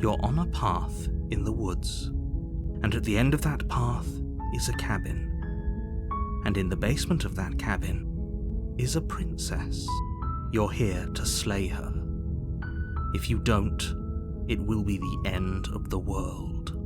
You're on a path in the woods, and at the end of that path is a cabin. And in the basement of that cabin is a princess. You're here to slay her. If you don't, it will be the end of the world.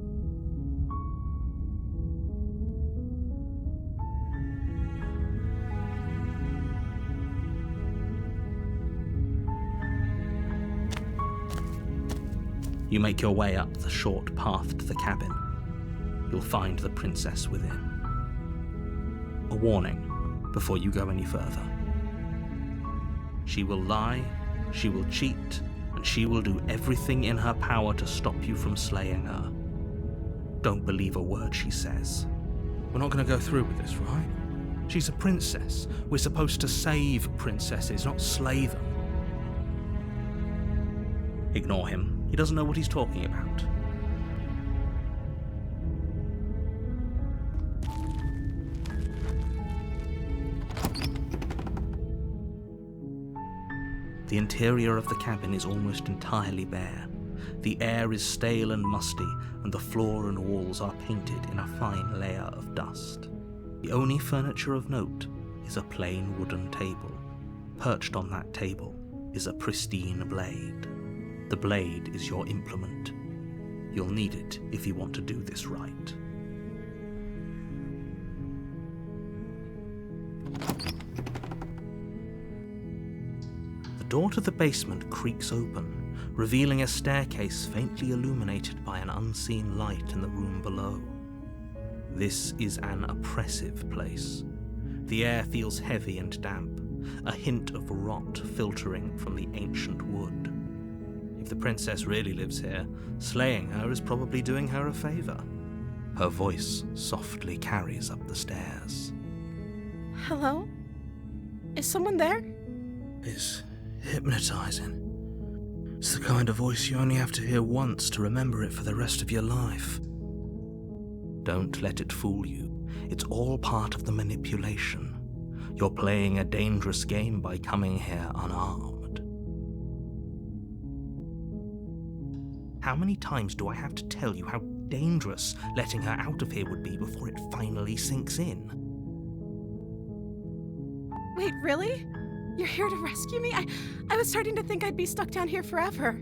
You make your way up the short path to the cabin. You'll find the princess within. A warning before you go any further. She will lie, she will cheat, and she will do everything in her power to stop you from slaying her. Don't believe a word she says. We're not going to go through with this, right? She's a princess. We're supposed to save princesses, not slay them. Ignore him. He doesn't know what he's talking about. The interior of the cabin is almost entirely bare. The air is stale and musty, and the floor and walls are painted in a fine layer of dust. The only furniture of note is a plain wooden table. Perched on that table is a pristine blade. The blade is your implement. You'll need it if you want to do this right. The door to the basement creaks open, revealing a staircase faintly illuminated by an unseen light in the room below. This is an oppressive place. The air feels heavy and damp, a hint of rot filtering from the ancient wood. If the princess really lives here, slaying her is probably doing her a favor. Her voice softly carries up the stairs. Hello? Is someone there? It's hypnotizing. It's the kind of voice you only have to hear once to remember it for the rest of your life. Don't let it fool you. It's all part of the manipulation. You're playing a dangerous game by coming here unarmed. How many times do I have to tell you how dangerous letting her out of here would be before it finally sinks in? Wait, really? You're here to rescue me? I was starting to think I'd be stuck down here forever.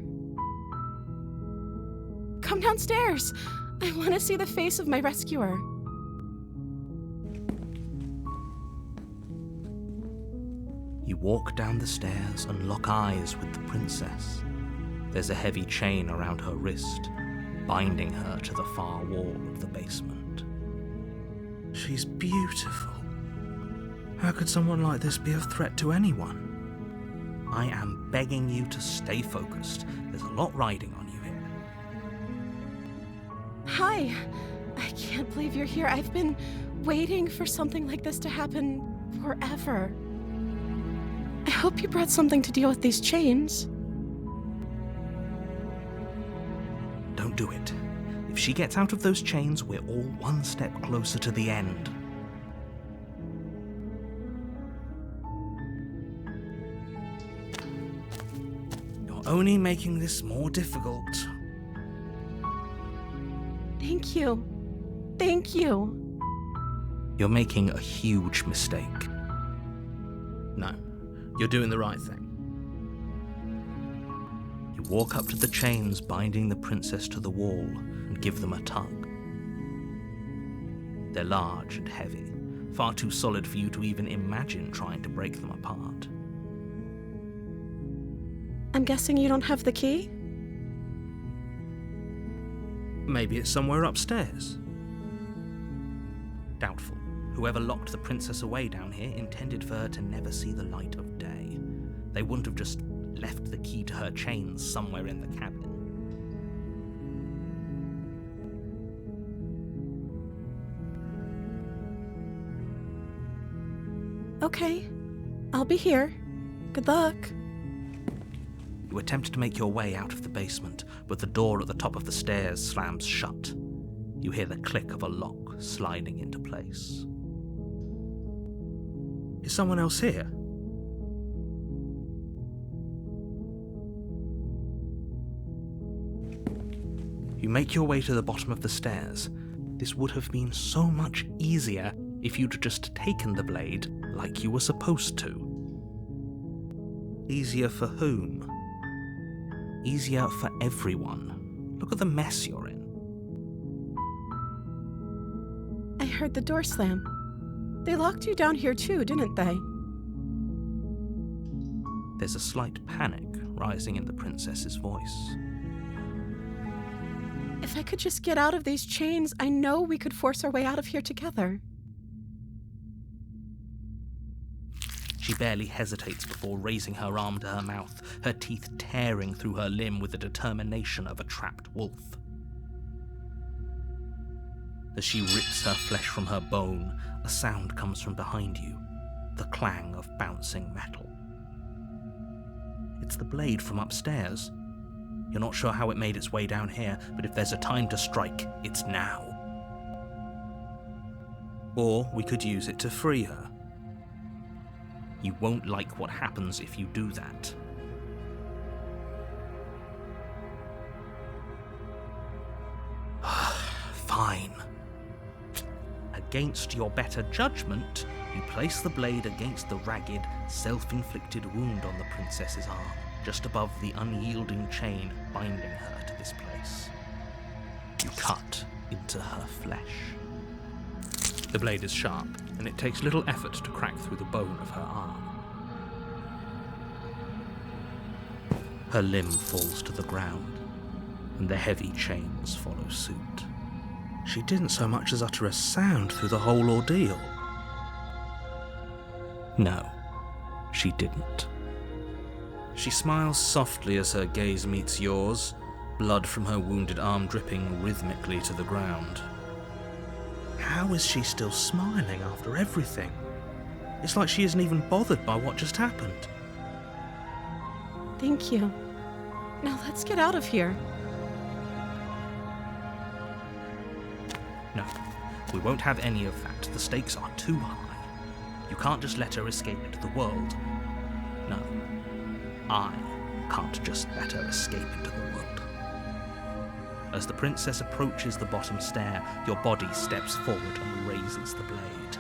Come downstairs. I want to see the face of my rescuer. You walk down the stairs and lock eyes with the princess. There's a heavy chain around her wrist, binding her to the far wall of the basement. She's beautiful. How could someone like this be a threat to anyone? I am begging you to stay focused. There's a lot riding on you here. Hi. I can't believe you're here. I've been waiting for something like this to happen forever. I hope you brought something to deal with these chains. Don't do it. If she gets out of those chains, we're all one step closer to the end. You're only making this more difficult. Thank you. Thank you. You're making a huge mistake. No, you're doing the right thing. You walk up to the chains binding the princess to the wall and give them a tug. They're large and heavy, far too solid for you to even imagine trying to break them apart. I'm guessing you don't have the key? Maybe it's somewhere upstairs. Doubtful. Whoever locked the princess away down here intended for her to never see the light of day. They wouldn't have just left the key to her chains somewhere in the cabin. Okay. I'll be here. Good luck. You attempt to make your way out of the basement, but the door at the top of the stairs slams shut. You hear the click of a lock sliding into place. Is someone else here? You make your way to the bottom of the stairs. This would have been so much easier if you'd just taken the blade like you were supposed to. Easier for whom? Easier for everyone. Look at the mess you're in. I heard the door slam. They locked you down here too, didn't they? There's a slight panic rising in the princess's voice. If I could just get out of these chains, I know we could force our way out of here together. She barely hesitates before raising her arm to her mouth, her teeth tearing through her limb with the determination of a trapped wolf. As she rips her flesh from her bone, a sound comes from behind you, the clang of bouncing metal. It's the blade from upstairs. You're not sure how it made its way down here, but if there's a time to strike, it's now. Or we could use it to free her. You won't like what happens if you do that. Fine. Against your better judgment, you place the blade against the ragged, self-inflicted wound on the princess's arm, just above the unyielding chain binding her to this place. You cut into her flesh. The blade is sharp, and it takes little effort to crack through the bone of her arm. Her limb falls to the ground, and the heavy chains follow suit. She didn't so much as utter a sound through the whole ordeal. No, she didn't. She smiles softly as her gaze meets yours, blood from her wounded arm dripping rhythmically to the ground. How is she still smiling after everything? It's like she isn't even bothered by what just happened. Thank you. Now let's get out of here. No, we won't have any of that. The stakes are too high. You can't just let her escape into the world. No, I can't just let her escape into the world. As the princess approaches the bottom stair, your body steps forward and raises the blade.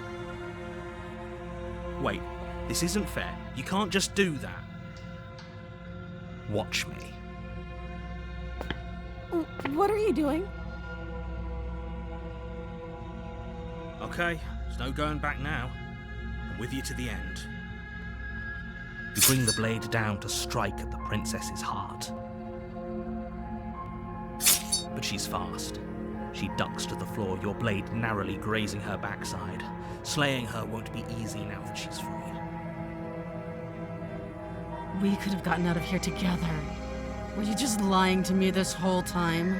Wait, this isn't fair. You can't just do that. Watch me. What are you doing? Okay, there's no going back now. I'm with you to the end. You bring the blade down to strike at the princess's heart. But she's fast. She ducks to the floor, your blade narrowly grazing her backside. Slaying her won't be easy now that she's free. We could have gotten out of here together. Were you just lying to me this whole time?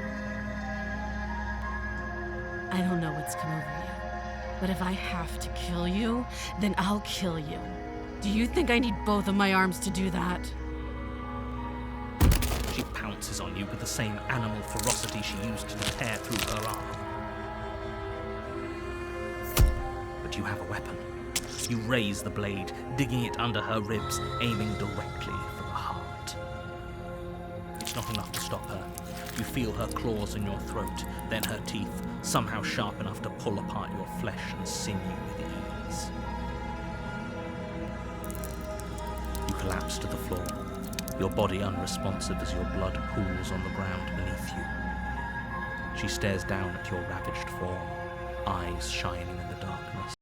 I don't know what's come over you, but if I have to kill you, then I'll kill you. Do you think I need both of my arms to do that? She pounces on you with the same animal ferocity she used to tear through her arm. But you have a weapon. You raise the blade, digging it under her ribs, aiming directly for the heart. It's not enough to stop her. You feel her claws in your throat, then her teeth, somehow sharp enough to pull apart your flesh and sinew with ease. You collapse to the floor, your body unresponsive as your blood pools on the ground beneath you. She stares down at your ravaged form, eyes shining in the darkness.